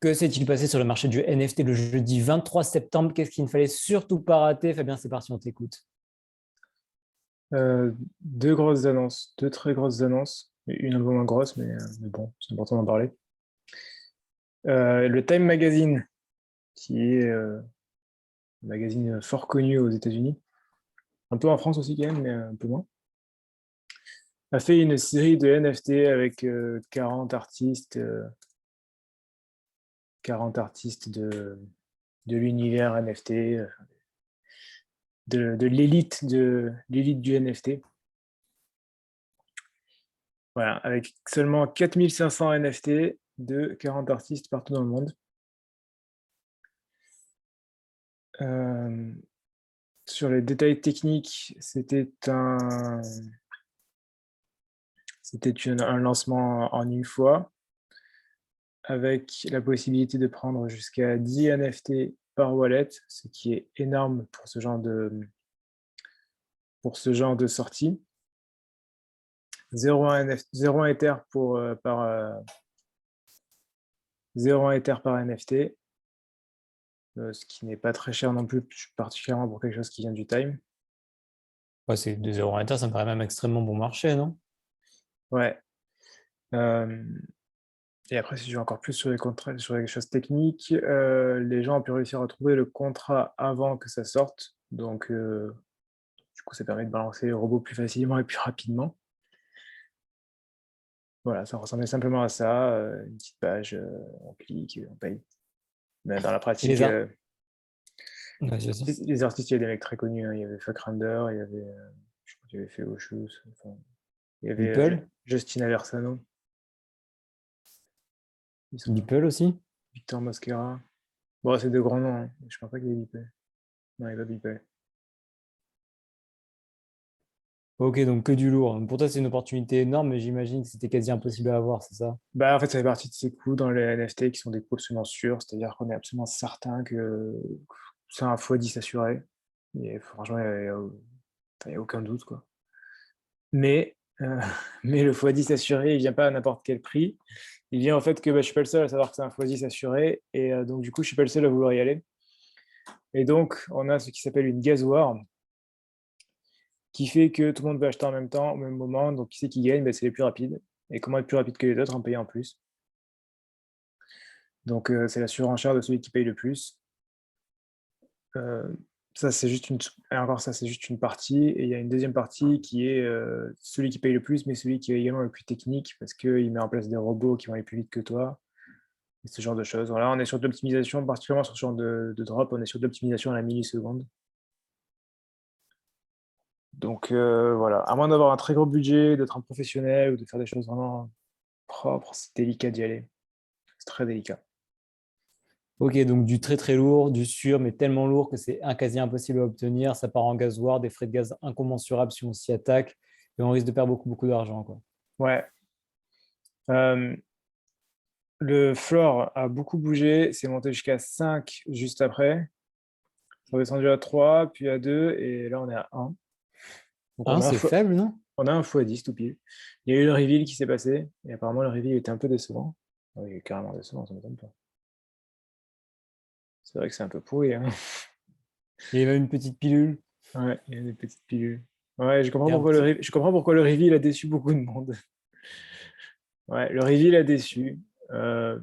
Que s'est-il passé sur le marché du NFT le jeudi 23 septembre? Qu'est-ce qu'il ne fallait surtout pas rater? Fabien, c'est parti, on t'écoute. Deux grosses annonces, deux très grosses annonces, une un peu moins grosse, mais bon, c'est important d'en parler. Le Time Magazine, qui est un magazine fort connu aux États-Unis, un peu en France aussi quand même, mais un peu moins, a fait une série de NFT avec 40 artistes, 40 artistes de l'univers NFT, de l'élite du NFT. Voilà, avec seulement 4500 NFT de 40 artistes partout dans le monde. Euh, Sur les détails techniques, un lancement en une fois, avec la possibilité de prendre jusqu'à 10 NFT par wallet, ce qui est énorme pour ce genre de sortie. 0 Ether 0 Ether par NFT, ce qui n'est pas très cher non plus, particulièrement pour quelque chose qui vient du Time. Ouais, c'est 2 € en Ether, ça me paraît même extrêmement bon marché, non? Ouais. Euh, Et après, si je vais encore plus sur les contrats, sur les choses techniques, les gens ont pu réussir à trouver le contrat avant que ça sorte. Donc, du coup, ça permet de balancer le robot plus facilement et plus rapidement. Voilà, ça ressemblait simplement à ça. Une petite page, on clique, on paye. Mais dans la Et pratique, Vas-y, vas-y. les artistes, il y a des mecs très connus, hein. Il y avait Fuck Render, je crois qu'il y avait fait Oshus, enfin, il y avait Beeple? Justin Aversano, ils sont là. Beeple aussi? Victor Mosquera. Bon, c'est de grands noms, hein. Je pense pas qu'il ait bipé. Non, il va biper. Ok, donc que du lourd. Pour toi, c'est une opportunité énorme, mais j'imagine que c'était quasi impossible à avoir, c'est ça? Bah, en fait, ça fait partie de ces coups dans les NFT qui sont des coups absolument sûrs, c'est-à-dire qu'on est absolument certain que c'est un x10 assuré. Et franchement, il y a aucun doute, quoi. Mais, mais le x10 assuré, il vient pas à n'importe quel prix. Il vient en fait que bah, je suis pas le seul à savoir que c'est un x10 assuré, et donc du coup, je suis pas le seul à vouloir y aller. Et donc, on a ce qui s'appelle une gas war, qui fait que tout le monde va acheter en même temps, au même moment. Donc, qui c'est qui gagne? Bah, c'est les plus rapides. Et comment être plus rapide que les autres en payant en plus? Donc, c'est la surenchère de celui qui paye le plus. Euh, Ça, c'est juste une, et encore ça, c'est juste une partie. Et il y a une deuxième partie qui est celui qui paye le plus, mais celui qui est également le plus technique, parce qu'il met en place des robots qui vont aller plus vite que toi, et ce genre de choses. Voilà, on est sur de l'optimisation, particulièrement sur ce genre de drop, on est sur de l'optimisation à la milliseconde. Donc voilà, à moins d'avoir un très gros budget, d'être un professionnel ou de faire des choses vraiment propres, c'est délicat d'y aller. C'est très délicat. Ok, donc du très très lourd, du sûr, mais tellement lourd que c'est quasi impossible à obtenir. Ça part en gasoil, des frais de gaz incommensurables si on s'y attaque, et on risque de perdre beaucoup, beaucoup d'argent, quoi. Ouais. Euh, le floor a beaucoup bougé, c'est monté jusqu'à 5 juste après. On est descendu à 3 puis à 2 et là on est à 1. Donc Hein, c'est faible, non? on a un x10 tout pile. Il y a eu le reveal qui s'est passé, et apparemment le reveal était un peu décevant. Oui, carrément décevant, ça m'étonne pas. C'est vrai que c'est un peu pourri, hein. Il y avait même une petite pilule. Ouais, il y a des petites pilules. Ouais, je comprends Et un pourquoi petit... je comprends pourquoi le reveal a déçu beaucoup de monde. Ouais, le reveal a déçu. Euh,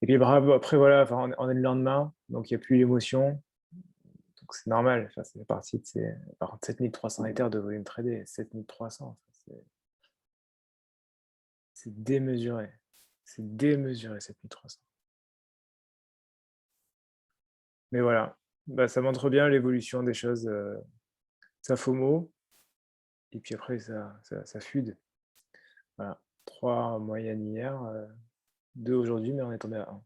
et puis bravo, après voilà, enfin, on est le lendemain, donc il n'y a plus l'émotion. Donc c'est normal, enfin, c'est parti de ces. Par contre, 7300 Ethers de volume tradé, 7300, c'est démesuré. C'est démesuré, 7300. Mais voilà, bah, ça montre bien l'évolution des choses. Ça FOMO, et puis après, ça fude. Voilà. 3 en moyenne hier, 2 aujourd'hui, mais on est tombé à 1.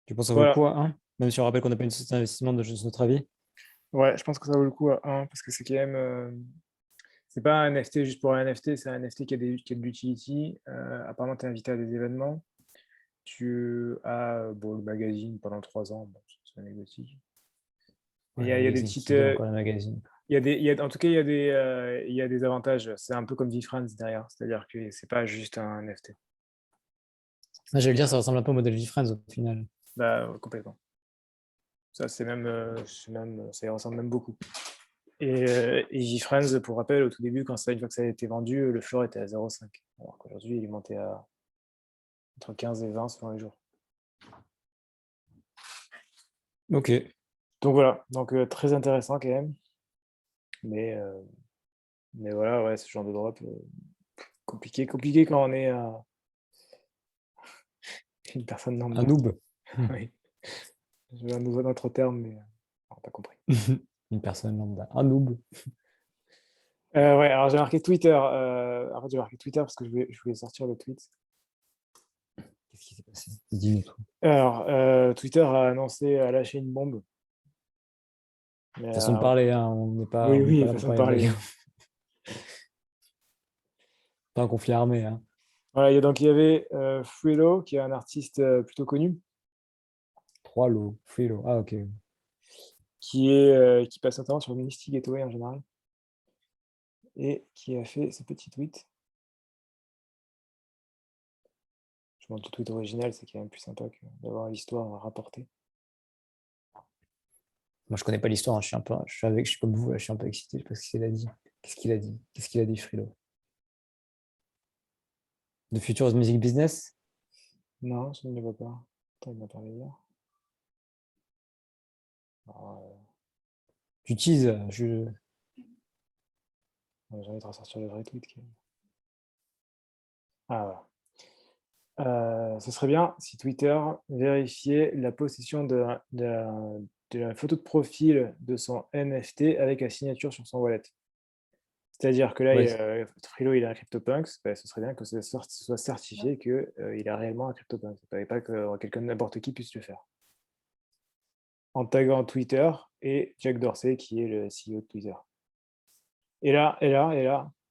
Tu penses que ça vaut le Voilà. coup à 1? Même si on rappelle qu'on n'a pas une société d'investissement de juste notre avis. Ouais, je pense que ça vaut le coup à 1 parce que c'est quand même. C'est pas un NFT juste pour un NFT, c'est un NFT qui a de l'utility. Apparemment, tu es invité à des événements. Tu as bon, le magazine pendant 3 ans, bon, c'est anecdotique. Et Ouais, le il y a des magazine petites. qui lit encore le magazine. En tout cas, il y a des avantages. C'est un peu comme VeeFriends derrière. C'est-à-dire que c'est pas juste un NFT. Ah, j'allais dire, ça ressemble un peu au modèle VeeFriends au final. Bah, complètement. Ça, ça y ressemble même beaucoup. Et JFriends, pour rappel, au tout début, une fois que ça a été vendu, le floor était à 0,5. Alors qu'aujourd'hui, il est monté à entre 15 et 20 selon les jours. Ok. Donc voilà, donc très intéressant quand même. Mais, euh, mais voilà, ouais, ce genre de drop, compliqué quand on est une personne Un lambda. noob. Oui, je veux un nouveau autre terme, mais on n'a pas compris. Une personne lambda. Un noob. Ouais, alors j'ai marqué Twitter. En fait, j'ai marqué Twitter parce que je voulais sortir le tweet. Qu'est-ce qui s'est passé? Dis-nous tout. Alors, Twitter a lâché une bombe. Mais, Façon de parler, hein, oui, on n'est oui, pas là pour façon de parler de parler. pas un conflit armé. Hein. Voilà, donc il y avait Fuelo, qui est un artiste plutôt connu, 3 lots. Free low. Ah, ok. qui passe notamment sur Mystic Gateway en général, et qui a fait ce petit tweet. Je montre le tweet original, c'est quand même plus sympa que d'avoir l'histoire à rapporter. Moi, je connais pas l'histoire. Hein, je suis comme vous, là, je suis un peu excité. Je sais pas ce qu'il a dit. Qu'est-ce qu'il a dit? Qu'est-ce qu'il a dit, Frilo? De Futures Music Business? Non, je ne le vois pas. Attends, il m'a parlé hier. Alors, Tu teases. j'ai envie de ressortir le vrai tweet. Ah, voilà. Ce serait bien si Twitter vérifiait la possession de la photo de profil de son NFT avec la signature sur son wallet. C'est-à-dire que là, Ouais, Frilo, il a un CryptoPunks, bah, ce serait bien que ce soit certifié qu'il a réellement un CryptoPunks. Il ne pas que quelqu'un n'importe qui puisse le faire. En taguant Twitter et Jack Dorsey, qui est le CEO de Twitter. Et là,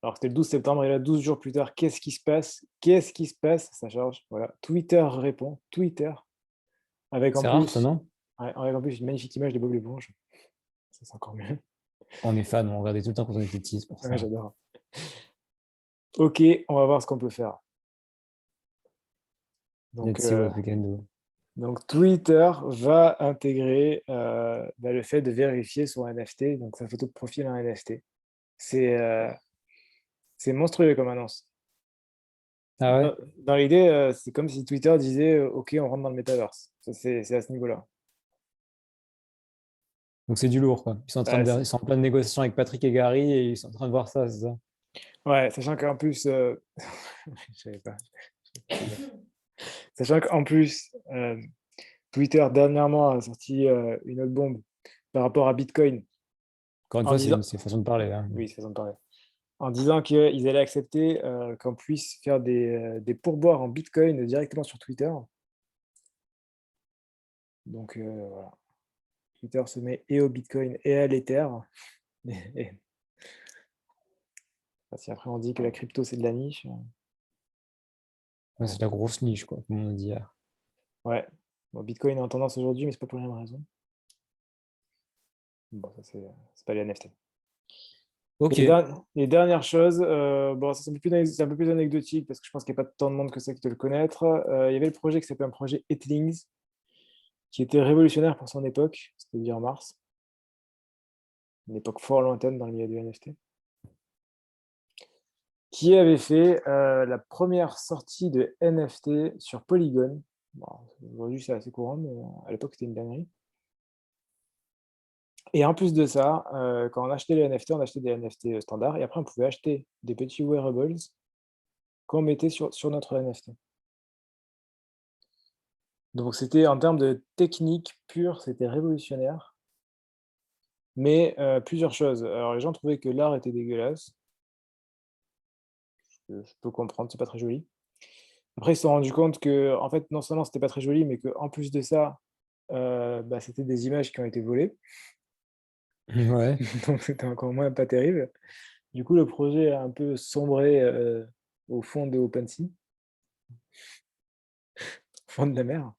alors c'était le 12 septembre, et là, 12 jours plus tard, qu'est-ce qui se passe? Qu'est-ce qui se passe? Ça charge, voilà. Twitter répond, Twitter, avec en c'est rare, ça, plus, non? ouais, avec en plus une magnifique image de Bob l'éponge. Ça, c'est encore mieux. On est fan, on regardait tout le temps quand on était petits, c'est pour Ouais, ça. j'adore. Ok, on va voir ce qu'on peut faire. Donc, Let's see what we can do. donc Twitter va intégrer le fait de vérifier son NFT, donc sa photo de profil en NFT. C'est monstrueux comme annonce. Ah ouais? Dans l'idée, c'est comme si Twitter disait OK, on rentre dans le metaverse. C'est à ce niveau-là. Donc c'est du lourd, quoi. Bah, Ils sont en pleine négociation avec Patrick et Gary et ils sont en train de voir ça, c'est ça? ouais, sachant qu'en plus, je savais pas. Sachant qu'en plus, Twitter dernièrement a sorti une autre bombe par rapport à Bitcoin Encore une en fois, disant, c'est une façon de parler. Hein. oui, c'est façon de parler, en disant qu'ils allaient accepter qu'on puisse faire des pourboires en Bitcoin directement sur Twitter. Donc voilà, Twitter se met et au Bitcoin et à l'Ether. Et, si après on dit que la crypto c'est de la niche, Ouais, c'est de la grosse niche, quoi, comme on a dit hier. ouais. Bon, Bitcoin est en tendance aujourd'hui, mais c'est pas pour la même raison. Bon, ça c'est pas les NFT. Ok, Les dernières choses, bon, ça, c'est un peu plus anecdotique parce que je pense qu'il n'y a pas tant de monde que ça qui doit le connaître. Il y avait le projet qui s'appelait un projet Etlings, qui était révolutionnaire pour son époque, c'est-à-dire Mars, une époque fort lointaine dans le milieu du NFT, qui avait fait la première sortie de NFT sur Polygon. Bon, aujourd'hui, c'est assez courant, mais à l'époque, c'était une dinguerie. Et en plus de ça, quand on achetait les NFT, on achetait des NFT standards, et après, on pouvait acheter des petits wearables qu'on mettait sur notre NFT. Donc c'était en termes de technique pure, c'était révolutionnaire. Mais plusieurs choses. Alors les gens trouvaient que l'art était dégueulasse. Je peux comprendre, c'est pas très joli. Après, ils se sont rendus compte que, en fait, non seulement c'était pas très joli, mais qu'en plus de ça, c'était des images qui ont été volées. ouais. Donc c'était encore moins pas terrible. Du coup, le projet a un peu sombré au fond de OpenSea, au fond de la mer.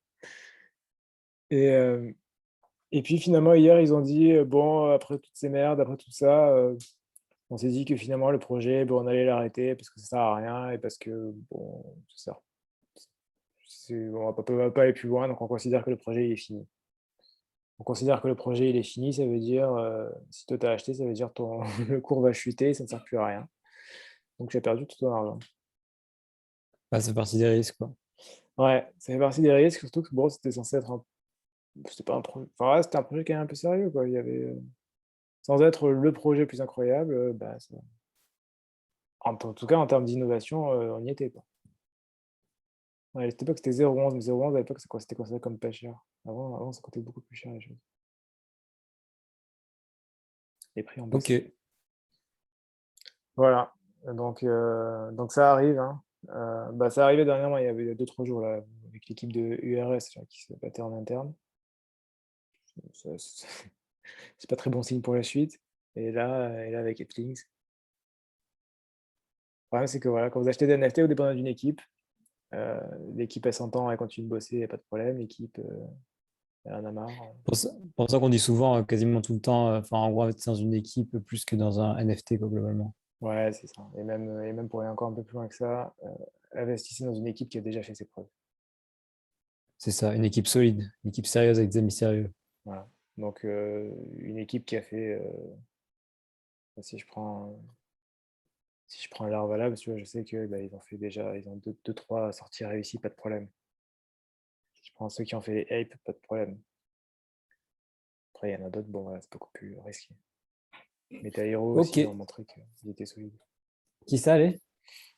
Et, euh, et puis finalement, hier, ils ont dit, bon, après toutes ces merdes, après tout ça, on s'est dit que finalement, le projet, bon, on allait l'arrêter parce que ça sert à rien et parce que, bon, On va pas aller plus loin, donc on considère que le projet il est fini. On considère que le projet il est fini, ça veut dire, si toi tu as acheté, ça veut dire ton le cours va chuter, ça ne sert plus à rien. Donc tu as perdu tout ton argent. Bah, c'est partie des risques, quoi. Ouais, ça fait partie des risques, surtout que bon, c'était censé être c'était pas un projet, enfin ouais, c'était un projet quand même un peu sérieux, quoi. Il y avait, sans être le projet le plus incroyable, bah, ça en tout cas en termes d'innovation, on y était, quoi. Ouais, à cette époque, c'était 0,11, mais 0,11 à l'époque, c'était considéré comme pas cher. Avant, ça coûtait beaucoup plus cher les choses. Les prix ont Ok, baissé. Voilà, donc ça arrive, hein. Bah, ça arrivait dernièrement, il y avait 2-3 jours là, avec l'équipe de URS là, qui se battait en interne. Ça c'est pas très bon signe pour la suite. Et là avec Eplings. Le problème, c'est que voilà, quand vous achetez des NFT, vous dépendez d'une équipe. Heu, L'équipe elle s'entend, elle continue de bosser, il y a pas de problème. L'équipe, elle en a marre. pour ça qu'on dit souvent, quasiment tout le temps, enfin, en gros, investir dans une équipe plus que dans un NFT, quoi, globalement. Ouais, c'est ça. Et même pour aller encore un peu plus loin que ça, investissez dans une équipe qui a déjà fait ses preuves. C'est ça, une équipe solide, une équipe sérieuse avec des amis sérieux. Voilà. Donc, une équipe qui a fait, si je prends l'art valable, tu vois, je sais que, bah, ils ont fait déjà, ils ont deux 3 sorties réussies, pas de problème. Si je prends ceux qui ont fait les Apes, pas de problème. Après, il y en a d'autres, bon, voilà, c'est beaucoup plus risqué. Meta Hero Ok, aussi, ils ont montré qu'ils étaient solides. qui ça, allez?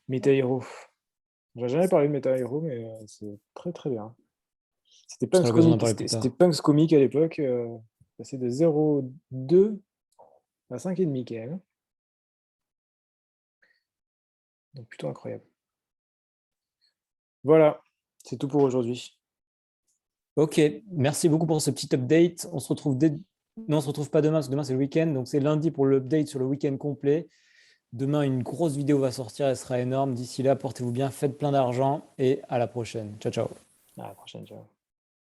Meta Hero, j'ai jamais parlé de Meta Hero, mais c'est très très bien. C'était Je serai Punks l'occasion d'en Comic, parler plus c'était tard. Punks Comic à l'époque, passé de 0,2 à 5,5 quand même. Donc plutôt incroyable. Voilà, c'est tout pour aujourd'hui. Ok, merci beaucoup pour ce petit update. On se retrouve Non, on se retrouve pas demain, parce que demain c'est le week-end, donc c'est lundi pour l'update sur le week-end complet. Demain, une grosse vidéo va sortir, elle sera énorme. D'ici là, portez-vous bien, faites plein d'argent et à la prochaine. Ciao, ciao. À la prochaine, ciao.